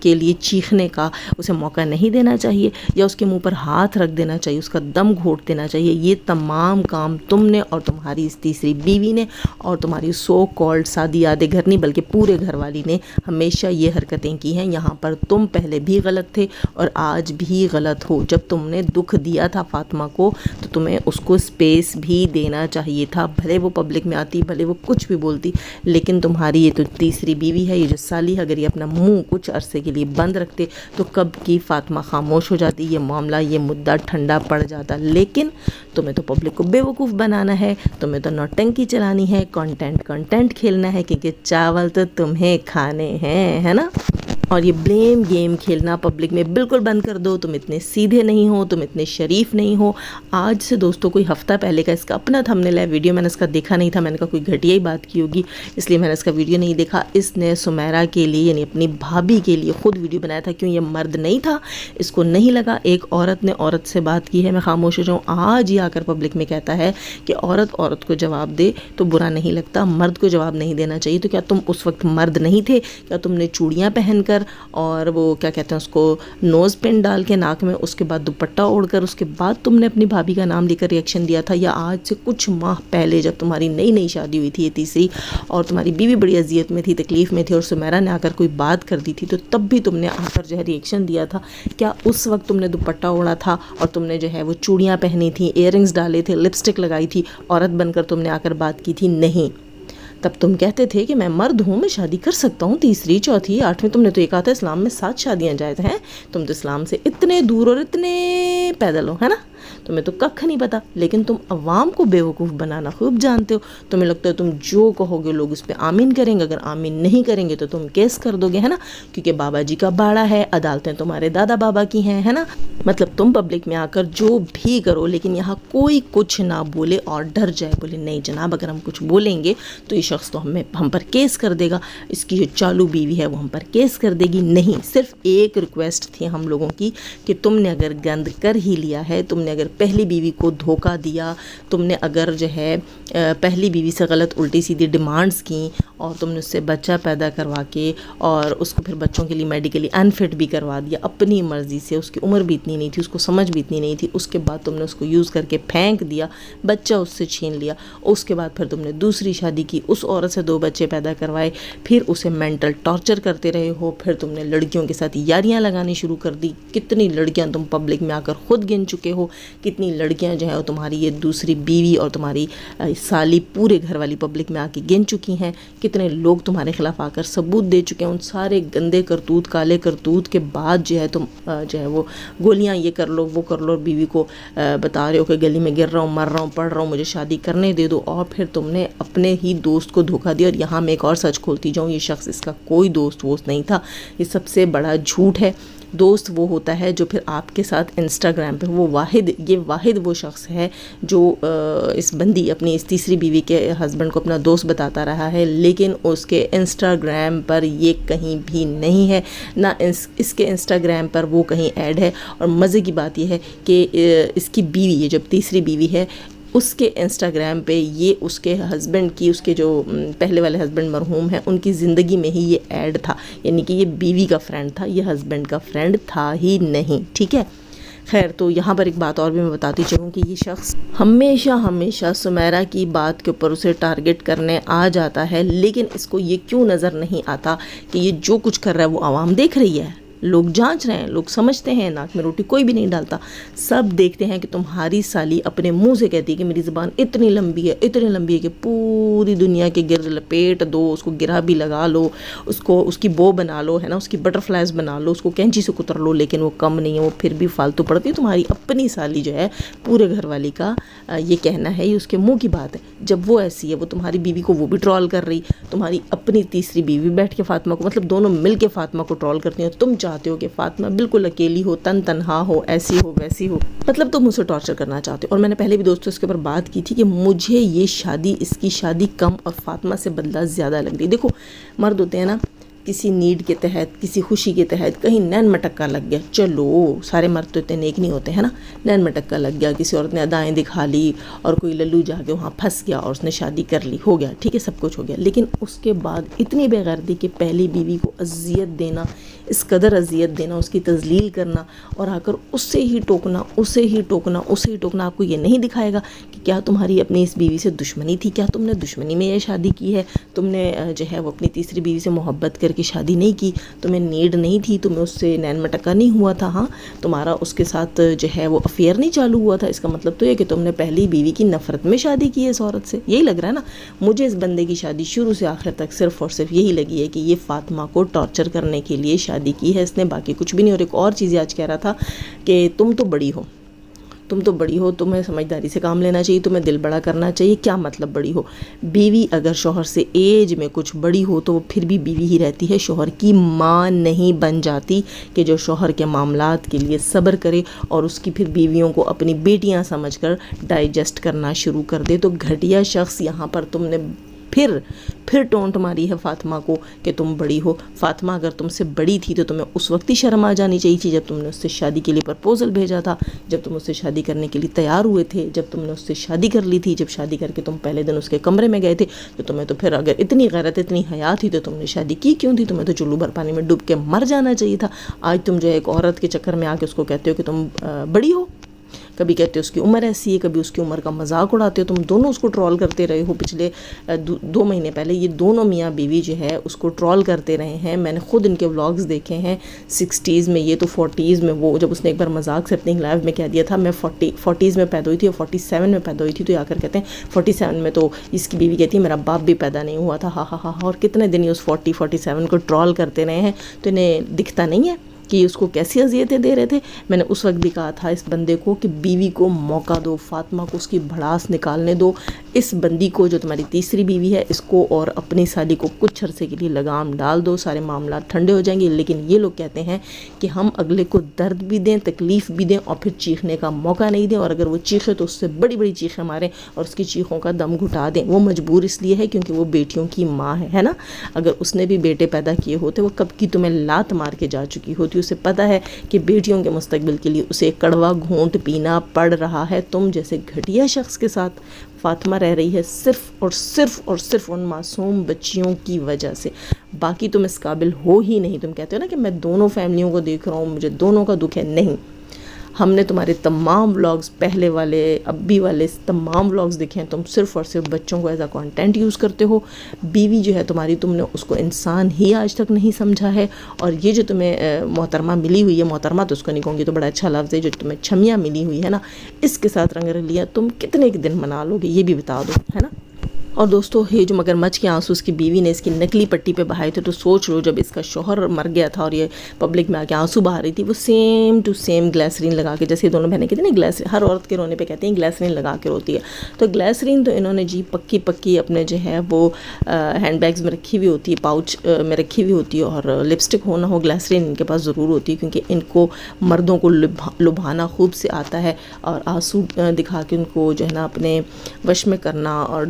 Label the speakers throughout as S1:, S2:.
S1: کے لیے چیخنے کا اسے موقع نہیں دینا چاہیے، یا اس کے منہ پر ہاتھ رکھ دینا چاہیے، اس کا دم گھونٹ دینا چاہیے۔ یہ تمام کام تم نے اور تمہاری اس تیسری بیوی نے اور تمہاری سو کالڈ سادی آدھے گھر نہیں بلکہ پورے گھر والی نے ہمیشہ یہ حرکتیں کی ہیں۔ یہاں پر تم پہلے بھی غلط تھے اور آج بھی غلط ہو۔ جب تم نے دکھ دیا تھا فاطمہ کو تو تمہیں اس کو اسپیس بھی دینا چاہیے تھا، بھلے وہ پبلک میں آتی، بھلے وہ کچھ بھی بولتی، لیکن تمہاری یہ تو تیسری بیوی ہے، یہ جو سالی ہے، اگر یہ اپنا منہ کچھ عرصے کے لیے بند رکھتے تو کب کی فاطمہ خاموش ہو جاتی، یہ معاملہ یہ مدعا ٹھنڈا پڑ جاتا۔ لیکن تمہیں تو پبلک کو بیوقوف بنانا ہے، تمہیں تو نوٹنکی چلانی ہے، کنٹینٹ کھیلنا ہے، کیونکہ چاول تو تمہیں کھانے ہیں، ہے نا۔ اور یہ بلیم گیم کھیلنا پبلک میں بالکل بند کر دو۔ تم اتنے سیدھے نہیں ہو، تم اتنے شریف نہیں ہو۔ آج سے دوستوں کوئی ہفتہ پہلے کا اس کا اپنا تھمبنیل ہے ویڈیو، میں نے اس کا دیکھا نہیں تھا، میں نے کہا کوئی گھٹیا ہی بات کی ہوگی اس لیے میں نے اس کا ویڈیو نہیں دیکھا۔ اس نے سمیرہ کے لیے یعنی اپنی بھابھی کے لیے خود ویڈیو بنایا تھا، کیوں یہ مرد نہیں تھا، اس کو نہیں لگا ایک عورت نے عورت سے بات کی ہے میں خاموش ہو جاؤں۔ آج یہ آ کر پبلک میں کہتا ہے کہ عورت کو جواب دے تو برا نہیں لگتا، مرد کو جواب نہیں دینا چاہیے۔ تو کیا تم اس وقت مرد نہیں تھے؟ کیا تم نے چوڑیاں پہن کر اور وہ کیا کہتے ہیں اس کو نوز پن ڈال کے ناک میں، اس کے بعد دوپٹہ اوڑھ کر اس کے بعد تم نے اپنی بھابھی کا نام لے کر ریئیکشن دیا تھا؟ یا آج سے کچھ ماہ پہلے جب تمہاری نئی شادی ہوئی تھی یہ تیسری، اور تمہاری بیوی بڑی اذیت میں تھی، تکلیف میں تھی، اور سمیرہ نے آ کر کوئی بات کر دی تھی تو تب بھی تم نے آ کر جو ہے ریئیکشن دیا تھا؟ کیا اس وقت تم نے دوپٹہ اوڑھا تھا اور تم نے جو ہے وہ چوڑیاں پہنی تھیں، ایئر رنگز ڈالے تھے، لپسٹک لگائی تھی، عورت بن کر تم نے آ کر بات کی تھی؟ نہیں۔ تب تم کہتے تھے کہ میں مرد ہوں، میں شادی کر سکتا ہوں، تیسری چوتھی آٹھویں، تم نے تو یہ کہا تھا اسلام میں 7 شادیاں جائز ہیں۔ تم تو اسلام سے اتنے دور اور اتنے پیدل ہو، ہے نا، تمہیں تو ککھ نہیں پتا، لیکن تم عوام کو بیوقوف بنانا خوب جانتے ہو۔ تمہیں لگتا ہے تم جو کہو گے لوگ اس پہ آمین کریں گے، اگر آمین نہیں کریں گے تو تم کیس کر دو گے، ہے نا، کیونکہ بابا جی کا باڑا ہے، عدالتیں تمہارے دادا بابا کی ہیں، ہے نا۔ مطلب تم پبلک میں آ کر جو بھی کرو لیکن یہاں کوئی کچھ نہ بولے اور ڈر جائے، بولے نہیں جناب اگر ہم کچھ بولیں گے تو یہ شخص تو ہم پر کیس کر دے گا، اس کی جو چالو بیوی ہے وہ ہم پر کیس کر دے گی۔ نہیں، صرف ایک ریکویسٹ تھی ہم لوگوں کی کہ تم نے اگر گند کر ہی لیا ہے، تم نے اگر پہلی بیوی کو دھوکہ دیا، تم نے اگر جو ہے پہلی بیوی سے غلط الٹی سیدھی ڈیمانڈز کیں اور تم نے اس سے بچہ پیدا کروا کے اور اس کو پھر بچوں کے لیے میڈیکلی انفٹ بھی کروا دیا اپنی مرضی سے، اس کی عمر بھی اتنی نہیں تھی، اس کو سمجھ بھی اتنی نہیں تھی، اس کے بعد تم نے اس کو یوز کر کے پھینک دیا، بچہ اس سے چھین لیا، اس کے بعد پھر تم نے دوسری شادی کی، اس عورت سے 2 بچے پیدا کروائے، پھر اسے مینٹل ٹارچر کرتے رہے ہو، پھر تم نے لڑکیوں کے ساتھ یاریاں لگانی شروع کر دی۔ کتنی لڑکیاں تم پبلک میں آ کر خود گن چکے ہو، کتنی لڑکیاں جو ہیں وہ تمہاری یہ دوسری بیوی اور تمہاری سالی پورے گھر والی پبلک میں آ کے گن چکی ہیں، کتنے لوگ تمہارے خلاف آ کر ثبوت دے چکے ہیں۔ ان سارے گندے کرتوت، کالے کرتوت کے بعد جو ہے تم جو ہے وہ گولیاں یہ کر لو وہ کر لو، بیوی کو بتا رہے ہو کہ گلی میں گر رہا ہوں، مر رہا ہوں، پڑھ رہا ہوں، مجھے شادی کرنے دے دو، اور پھر تم نے اپنے ہی دوست کو دھوکہ دیا۔ اور یہاں میں ایک اور سچ کھولتی جاؤں، یہ شخص اس کا کوئی دوست ووست نہیں تھا، یہ سب سے بڑا جھوٹ ہے۔ دوست وہ ہوتا ہے جو پھر آپ کے ساتھ انسٹاگرام پہ، یہ واحد وہ شخص ہے جو اس بندی اپنی اس تیسری بیوی کے ہسبینڈ کو اپنا دوست بتاتا رہا ہے، لیکن اس کے انسٹاگرام پر یہ کہیں بھی نہیں ہے، نہ اس کے انسٹاگرام پر وہ کہیں ایڈ ہے۔ اور مزے کی بات یہ ہے کہ اس کی بیوی، یہ جب تیسری بیوی ہے، اس کے انسٹاگرام پہ یہ اس کے ہسبینڈ کی، اس کے جو پہلے والے ہسبینڈ مرحوم ہیں ان کی زندگی میں ہی یہ ایڈ تھا، یعنی کہ یہ بیوی کا فرینڈ تھا، یہ ہسبینڈ کا فرینڈ تھا ہی نہیں، ٹھیک ہے۔ خیر، تو یہاں پر ایک بات اور بھی میں بتاتی چلوں کہ یہ شخص ہمیشہ سمیرہ کی بات کے اوپر اسے ٹارگٹ کرنے آ جاتا ہے، لیکن اس کو یہ کیوں نظر نہیں آتا کہ یہ جو کچھ کر رہا ہے وہ عوام دیکھ رہی ہے، لوگ جانچ رہے ہیں، لوگ سمجھتے ہیں، ناک میں روٹی کوئی بھی نہیں ڈالتا، سب دیکھتے ہیں کہ تمہاری سالی اپنے منہ سے کہتی ہے کہ میری زبان اتنی لمبی ہے کہ پوری دنیا کے گرد لپیٹ دو، اس کو گرہ بھی لگا لو، اس کی بو بنا لو، ہے نا، اس کی بٹر فلائز بنا لو، اس کو کینچی سے کتر لو، لیکن وہ کم نہیں ہے، وہ پھر بھی فالتو پڑتی ہے۔ تمہاری اپنی سالی جو ہے پورے گھر والی کا یہ کہنا ہے، یہ اس کے منہ کی بات ہے، جب وہ ایسی ہے، وہ تمہاری بیوی کو وہ بھی ٹرول کر رہی، تمہاری اپنی تیسری بیوی بیٹھ کے فاطمہ کو، مطلب دونوں مل کے فاطمہ کو ٹرول کرتی ہیں، تم چاہتے ہو کہ فاطمہ بالکل اکیلی ہو، تنہا ہو، ایسی ہو ویسی ہو، مطلب تم اسے ٹارچر کرنا چاہتے ہو۔ اور میں نے پہلے بھی دوستوں اس کے اوپر بات کی تھی کہ مجھے یہ شادی، اس کی شادی کم اور فاطمہ سے بدلہ زیادہ لگ رہی۔ دیکھو، مرد ہوتے ہیں نا، کسی نیڈ کے تحت، کسی خوشی کے تحت کہیں نین مٹکا لگ گیا، چلو سارے مرد تو اتنے نیک نہیں ہوتے ہیں نا، نین مٹکا لگ گیا، کسی عورت نے ادائیں دکھا لی اور کوئی للو جا کے وہاں پھنس گیا اور اس نے شادی کر لی، ہو گیا ٹھیک ہے، سب کچھ ہو گیا، لیکن اس کے بعد اتنی بے غیرتی کہ پہلی بیوی کو اذیت دینا، اس قدر اذیت دینا، اس کی تذلیل کرنا اور آ کر اسے ہی ٹوکنا، آپ کو یہ نہیں دکھائے گا کہ کیا تمہاری اپنی اس بیوی سے دشمنی تھی، کیا تم نے دشمنی میں یہ شادی کی ہے، تم نے جو ہے وہ اپنی تیسری بیوی سے محبت کر کے شادی نہیں کی، تمہیں نیڈ نہیں تھی، تمہیں اس سے نین مٹکا نہیں ہوا تھا، ہاں تمہارا اس کے ساتھ جو ہے وہ افیئر نہیں چالو ہوا تھا، اس کا مطلب تو یہ کہ تم نے پہلی بیوی کی نفرت میں شادی کی ہے اس عورت سے، یہی لگ رہا ہے نا مجھے اس بندے کی شادی شروع سے آخر تک صرف اور صرف یہی لگی ہے کہ یہ فاطمہ کو ٹارچر کرنے کے لیے شادی کی ہے اس نے، باقی کچھ بھی نہیں۔ اور ایک اور چیز آج کہہ رہا تھا کہ تم تو بڑی ہو، تمہیں سمجھداری سے کام لینا چاہیے، تمہیں دل بڑا کرنا چاہیے، کیا مطلب بڑی ہو؟ بیوی اگر شوہر سے ایج میں کچھ بڑی ہو تو وہ پھر بھی بیوی ہی رہتی ہے، شوہر کی ماں نہیں بن جاتی کہ جو شوہر کے معاملات کے لیے صبر کرے اور اس کی پھر بیویوں کو اپنی بیٹیاں سمجھ کر ڈائجسٹ کرنا شروع کر دے۔ تو گھٹیا شخص یہاں پر تم نے پھر ٹونٹ ماری ہے فاطمہ کو کہ تم بڑی ہو۔ فاطمہ اگر تم سے بڑی تھی تو تمہیں اس وقت ہی شرم آ جانی چاہیے تھی جب تم نے اس سے شادی کے لیے پرپوزل بھیجا تھا، جب تم اس سے شادی کرنے کے لیے تیار ہوئے تھے، جب تم نے اس سے شادی کر لی تھی، جب شادی کر کے تم پہلے دن اس کے کمرے میں گئے تھے، تو تمہیں تو پھر اگر اتنی غیرت اتنی حیا تھی تو تم نے شادی کی کیوں تھی؟ تمہیں تو چلو بھر پانی میں ڈوب کے مر جانا چاہیے تھا۔ آج تم جو ایک عورت کے چکر میں آ کے اس کو کہتے ہو کہ تم بڑی ہو، کبھی کہتے ہو اس کی عمر ایسی ہے، کبھی اس کی عمر کا مذاق اڑاتے ہو، تم دونوں اس کو ٹرول کرتے رہے ہو۔ پچھلے 2 مہینے پہلے یہ دونوں میاں بیوی جو ہے اس کو ٹرول کرتے رہے ہیں، میں نے خود ان کے ولاگز دیکھے ہیں 60s میں، یہ تو 40s میں، وہ جب اس نے ایک بار مذاق سے اپنی لائف میں کہہ دیا تھا میں 40s میں پیدا ہوئی تھی اور 47 میں پیدا ہوئی تھی، تو یہ آ کر کہتے ہیں 47 میں تو اس کی بیوی کہتی ہے میرا باپ بھی پیدا نہیں ہوا تھا، ہاں ہاں ہاں، اور کتنے دن یہ اس 47 کو ٹرول کرتے رہے ہیں، تو انہیں دکھتا نہیں ہے کہ اس کو کیسی اذیتیں دے رہے تھے۔ میں نے اس وقت بھی کہا تھا اس بندے کو کہ بیوی کو موقع دو، فاطمہ کو اس کی بھڑاس نکالنے دو، اس بندی کو جو تمہاری تیسری بیوی ہے اس کو اور اپنی سالی کو کچھ عرصے کے لیے لگام ڈال دو، سارے معاملات ٹھنڈے ہو جائیں گے۔ لیکن یہ لوگ کہتے ہیں کہ ہم اگلے کو درد بھی دیں، تکلیف بھی دیں اور پھر چیخنے کا موقع نہیں دیں، اور اگر وہ چیخے تو اس سے بڑی بڑی چیخیں ماریں اور اس کی چیخوں کا دم گھٹا دیں۔ وہ مجبور اس لیے ہے کیونکہ وہ بیٹیوں کی ماں ہے نا، اگر اس نے بھی بیٹے پیدا کیے ہوتے وہ کب کی تمہیں لات مار کے جا چکی ہوتی، اسے پتہ ہے کہ بیٹیوں کے مستقبل کے لیے اسے کڑوا گھونٹ پینا پڑ رہا ہے۔ تم جیسے گھٹیا شخص کے ساتھ فاطمہ رہ رہی ہے صرف ان معصوم بچیوں کی وجہ سے، باقی تم اس قابل ہو ہی نہیں۔ تم کہتے ہو نا کہ میں دونوں فیملیوں کو دیکھ رہا ہوں، مجھے دونوں کا دکھ ہے، نہیں، ہم نے تمہارے تمام ولاگز، پہلے والے اب بھی والے تمام ولاگز دیکھے ہیں، تم صرف اور صرف بچوں کو ایز اے کانٹینٹ یوز کرتے ہو۔ بیوی جو ہے تمہاری، تم نے اس کو انسان ہی آج تک نہیں سمجھا ہے، اور یہ جو تمہیں محترمہ ملی ہوئی ہے، محترمہ تو اس کو نہیں کہوں گی تو بڑا اچھا لفظ ہے، جو تمہیں چھمیاں ملی ہوئی ہے نا، اس کے ساتھ رنگ رلیا تم کتنے ایک دن منا لو گے یہ بھی بتا دو، ہے نا۔ اور دوستو یہ جو مگرمچھ کے آنسو اس کی بیوی نے اس کی نکلی پٹی پہ بہائے تھے، تو سوچ لو جب اس کا شوہر مر گیا تھا اور یہ پبلک میں آ کے آنسو بہا رہی تھی، وہ سیم ٹو سیم گلیسرین لگا کے، جیسے دونوں بہنیں کہتی ہیں نا گلیسرین، ہر عورت کے رونے پہ کہتی ہیں گلیسرین لگا کے روتی ہے، تو گلیسرین تو انہوں نے جی پکی اپنے جو ہے وہ ہینڈ بیگز میں رکھی ہوئی ہوتی ہے، پاؤچ میں رکھی ہوئی ہوتی ہے، اور لپسٹک ہو نہ ہو گلیسرین ان کے پاس ضرور ہوتی ہے، کیونکہ ان کو مردوں کو لبھانا خوب سے آتا ہے، اور آنسو دکھا کے ان کو جو ہے نا اپنے وش میں کرنا اور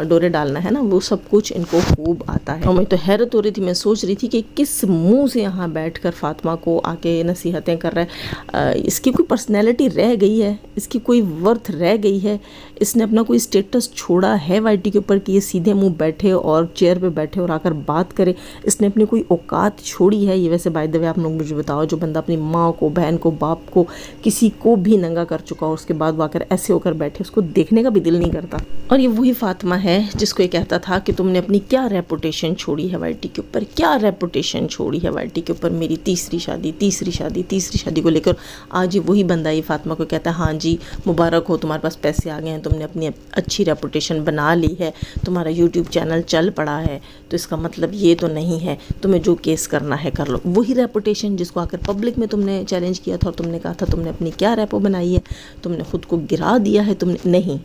S1: ڈورے ڈالنا ہے نا، وہ سب کچھ ان کو خوب آتا ہے۔ اور میں تو حیرت ہو رہی تھی، میں سوچ رہی تھی کہ کس منہ سے یہاں بیٹھ کر فاطمہ کو آ کے نصیحتیں کر رہا ہے، اس کی کوئی پرسنالٹی رہ گئی ہے، اس کی کوئی ورتھ رہ گئی ہے، اس نے اپنا کوئی اسٹیٹس چھوڑا ہے وائی ٹی کے اوپر کہ یہ سیدھے منہ بیٹھے اور چیئر پہ بیٹھے اور آ کر بات کرے، اس نے اپنی کوئی اوقات چھوڑی ہے؟ یہ ویسے بائی دا وے آپ لوگ مجھے بتاؤ، جو بندہ اپنی ماں کو، بہن کو، باپ کو، کسی کو بھی ننگا کر چکا اور اس کے بعد وہ آ کر ایسے ہو کر بیٹھے، اس کو دیکھنے کا بھی دل نہیں کرتا۔ اور یہ وہی فاطمہ ہے جس کو یہ کہتا تھا کہ تم نے اپنی کیا ریپوٹیشن چھوڑی ہے وائی ٹی کے اوپر، کیا ریپوٹیشن چھوڑی ہے وائی ٹی کے اوپر، میری تیسری شادی کو لے کر۔ آج یہ وہی بندہ ہی فاطمہ کو کہتا ہے ہاں جی مبارک ہو، تمہارے پاس پیسے آ گئے ہیں، تم نے اپنی اچھی ریپوٹیشن بنا لی ہے، تمہارا یوٹیوب چینل چل پڑا ہے، تو اس کا مطلب یہ تو نہیں ہے، تمہیں جو کیس کرنا ہے کر لو۔ وہی ریپوٹیشن جس کو آ کر پبلک میں تم نے چیلنج کیا تھا اور تم نے کہا تھا تم نے اپنی کیا ریپو بنائی ہے، تم نے خود کو گرا دیا ہے، تم نے نہیں۔